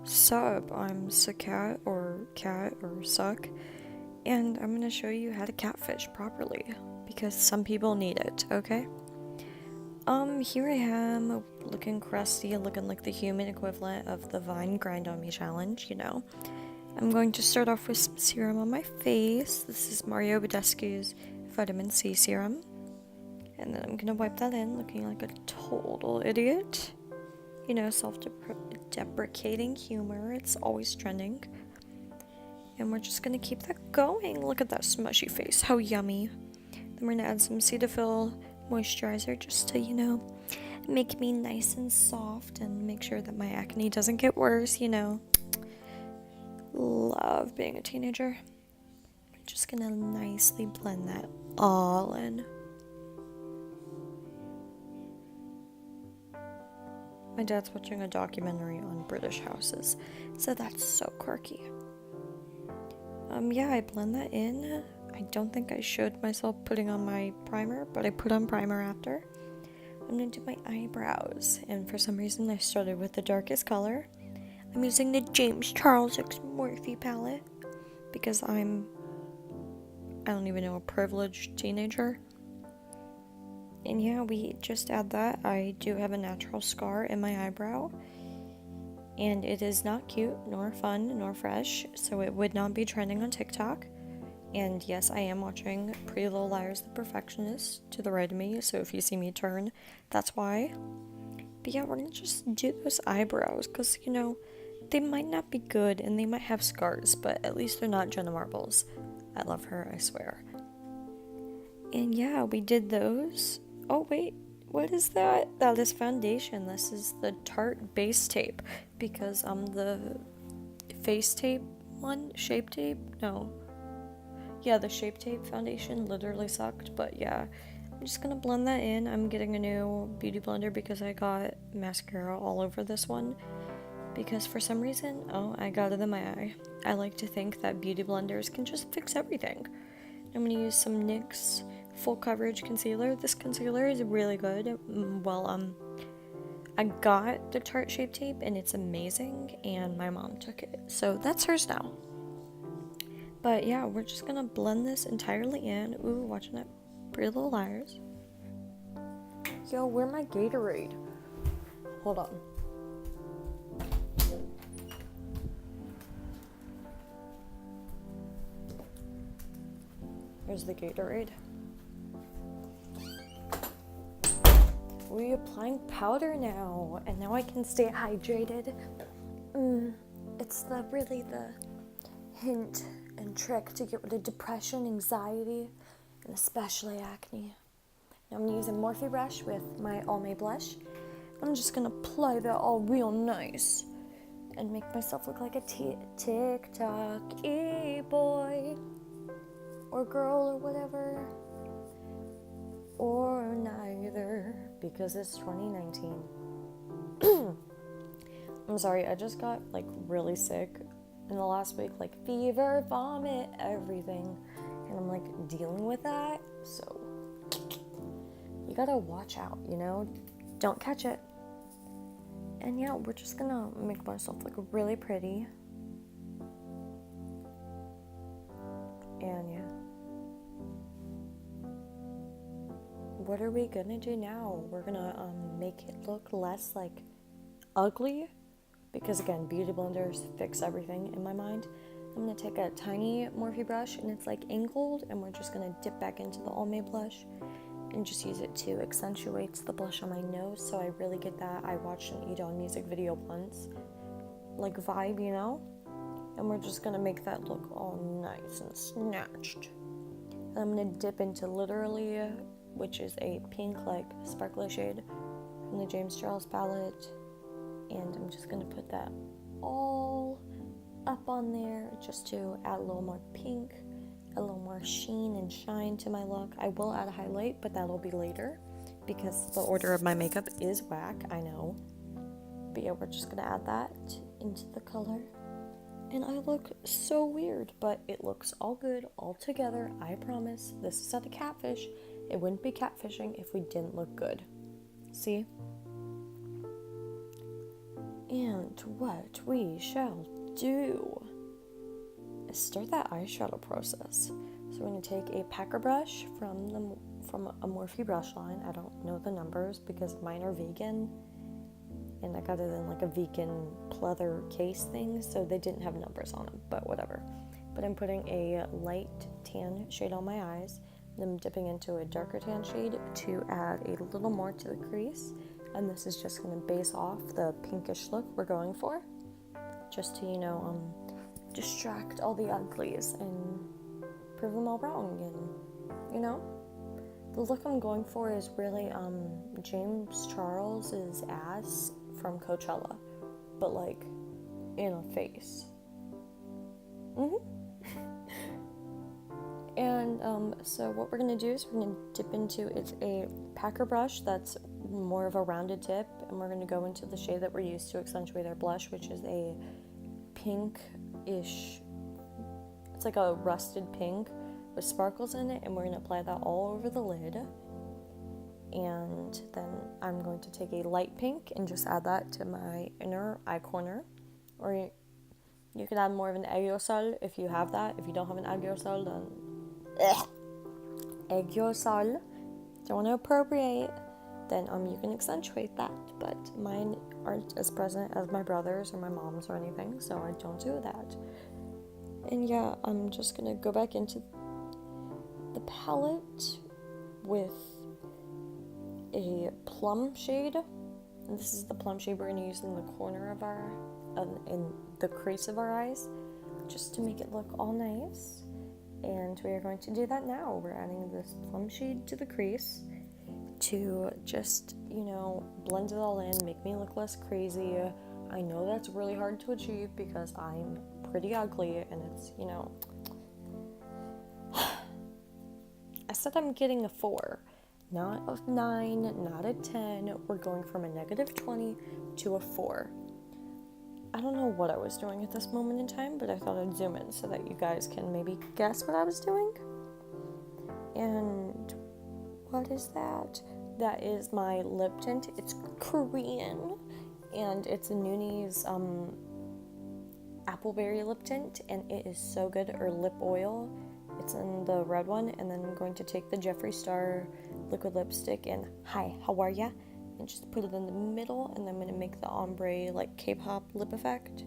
Sup, I'm Suck or Cat or Suck, and I'm gonna show you how to catfish properly because some people need it, okay? Here I am, looking crusty, looking like the human equivalent of the Vine Grind on Me challenge. I'm going to start off with some serum on my face. This is Mario Badescu's vitamin C serum. And then I'm gonna wipe that in, looking like a total idiot. Self-deprecating humor. It's always trending. And we're just gonna keep that going. Look at that smushy face. How yummy. Then we're gonna add some Cetaphil moisturizer just to, make me nice and soft and make sure that my acne doesn't get worse. Love being a teenager. I'm just gonna nicely blend that all in. My dad's watching a documentary on British houses, so that's so quirky. I blend that in. I don't think I showed myself putting on my primer, but I put on primer after. I'm gonna do my eyebrows, and for some reason I started with the darkest color. I'm using the James Charles X Morphe palette because I don't even know, a privileged teenager. And we just add that. I do have a natural scar in my eyebrow, and it is not cute, nor fun, nor fresh, so it would not be trending on TikTok. And yes, I am watching Pretty Little Liars the Perfectionist to the right of me, so if you see me turn, that's why. But we're gonna just do those eyebrows, because, they might not be good, and they might have scars, but at least they're not Jenna Marbles. I love her, I swear. And we did those. Oh wait, what is that? That is foundation. This is the Tarte base tape, because the face tape one, shape tape, no. Yeah, the shape tape foundation literally sucked, but I'm just gonna blend that in. I'm getting a new beauty blender because I got mascara all over this one, because for some reason, I got it in my eye. I like to think that beauty blenders can just fix everything. I'm gonna use some NYX full coverage concealer. This concealer is really good. I got the Tarte shape tape and it's amazing, and my mom took it, so that's hers now. But we're just gonna blend this entirely in. Ooh, watching that Pretty Little Liars. Yo, where's my Gatorade? Hold on. Here's the Gatorade. We're applying powder now, and now I can stay hydrated. It's really the hint and trick to get rid of depression, anxiety, and especially acne. Now I'm using Morphe brush with my Almay blush. I'm just gonna apply that all real nice and make myself look like a TikTok boy or girl or whatever, or neither, because it's 2019. I'm sorry, I just got really sick in the last week, fever, vomit, everything, and I'm dealing with that, so you gotta watch out, don't catch it. And we're just gonna make myself look really pretty. And what are we gonna do now? We're gonna make it look less ugly, because again, beauty blenders fix everything in my mind. I'm gonna take a tiny Morphe brush, and it's angled, and we're just gonna dip back into the Almay blush and just use it to accentuate the blush on my nose, so I really get that I watched an Edon music video once vibe, and we're just gonna make that look all nice and snatched. And I'm gonna dip into Literally, which is a pink sparkly shade from the James Charles palette, and I'm just gonna put that all up on there just to add a little more pink, a little more sheen and shine to my look. I will add a highlight, but that'll be later because the order of my makeup is whack, I know. But we're just gonna add that into the color. And I look so weird, but it looks all good all together, I promise. This is not a catfish. It wouldn't be catfishing if we didn't look good. See? And what we shall do is start that eyeshadow process. So we're going to take a packer brush from a Morphe brush line. I don't know the numbers because mine are vegan, and I got it in like a vegan pleather case thing, so they didn't have numbers on them, but whatever. But I'm putting a light tan shade on my eyes, then I'm dipping into a darker tan shade to add a little more to the crease, and this is just going to base off the pinkish look we're going for, just to, distract all the uglies and prove them all wrong. And, the look I'm going for is really James Charles's ass from Coachella, but like in a face. And so what we're going to do is we're going to dip into, it's a packer brush that's more of a rounded tip, and we're going to go into the shade that we're used to accentuate our blush, which is a pink-ish, it's like a rusted pink with sparkles in it, and we're going to apply that all over the lid. And then I'm going to take a light pink and just add that to my inner eye corner, or you could add more of an aerosol if you have that. If you don't have an aerosol, then aerosol, don't want to appropriate, then you can accentuate that. But mine aren't as present as my brother's or my mom's or anything, so I don't do that. And yeah, I'm just gonna go back into the palette with a plum shade, and this is the plum shade we're gonna use in the corner of our, in the crease of our eyes, just to make it look all nice. And we are going to do that now. We're adding this plum shade to the crease to just, blend it all in, make me look less crazy. I know that's really hard to achieve because I'm pretty ugly, and it's, I said I'm getting a 4, not a 9, not a 10. We're going from a -20 to a 4. I don't know what I was doing at this moment in time, but I thought I'd zoom in so that you guys can maybe guess what I was doing. And what is that? That is my lip tint. It's Korean, and it's a Nooni's appleberry lip tint, and it is so good. Or lip oil. It's in the red one, and then I'm going to take the Jeffree Star liquid lipstick and hi, how are ya? And just put it in the middle, and then I'm going to make the ombre like K-pop lip effect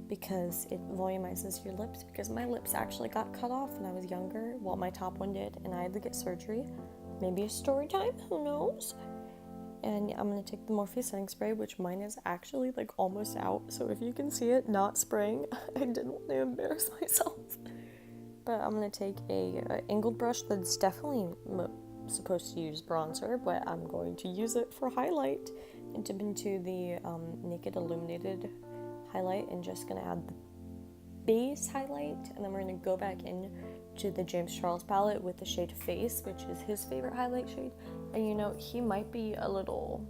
because it volumizes your lips, because my lips actually got cut off when I was younger. Well, my top one did, and I had to get surgery. Maybe a story time, who knows? And I'm going to take the Morphe setting spray, which mine is actually like almost out, so if you can see it not spraying, I didn't want to embarrass myself. But I'm going to take a angled brush that's definitely supposed to use bronzer, but I'm going to use it for highlight and dip into the Naked Illuminated highlight, and just going to add the base highlight, and then we're going to go back in to the James Charles palette with the shade Face, which is his favorite highlight shade. And he might be a little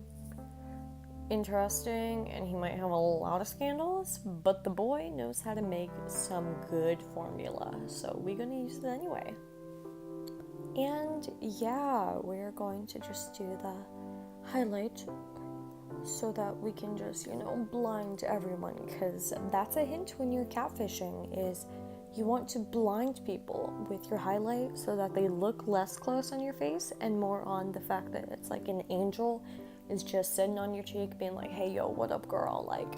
interesting and he might have a lot of scandals, but the boy knows how to make some good formula, so we're going to use it anyway. And yeah, we're going to just do the highlight so that we can just, blind everyone, because that's a hint when you're catfishing, is you want to blind people with your highlight so that they look less close on your face and more on the fact that it's like an angel is just sitting on your cheek being like, hey, yo, what up, girl? Like,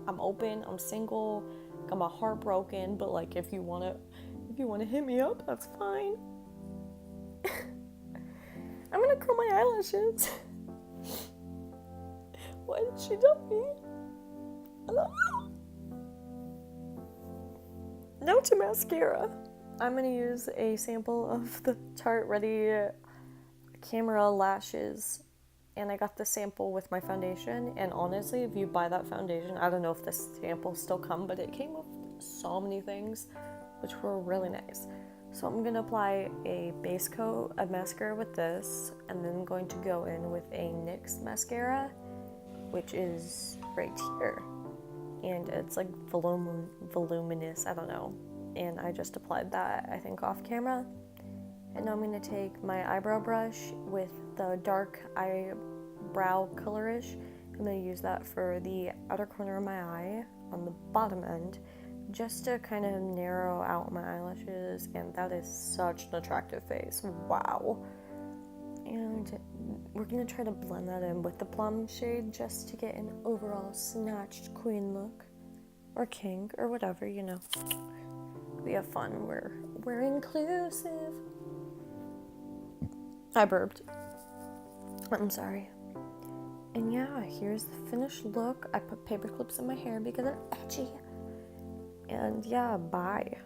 I'm open, I'm single, got my heart broken, but like, if you want to hit me up, that's fine. I'm gonna curl my eyelashes. Why did she dump me? I don't know. Now to mascara. I'm gonna use a sample of the Tarte Ready Camera Lashes, and I got the sample with my foundation. And honestly, if you buy that foundation, I don't know if this sample still come, but it came with so many things, which were really nice. So I'm gonna apply a base coat of mascara with this, and then I'm going to go in with a NYX mascara, which is right here, and it's like voluminous, I don't know, and I just applied that, I think, off camera. And now I'm going to take my eyebrow brush with the dark eyebrow colorish, I'm going to use that for the outer corner of my eye on the bottom end, just to kind of narrow out my eyelashes, and that is such an attractive face. Wow. And we're going to try to blend that in with the plum shade just to get an overall snatched queen look, or king, or whatever, you know. We have fun. We're inclusive. I burped. I'm sorry. And yeah, here's the finished look. I put paper clips in my hair because they're edgy. And yeah, bye.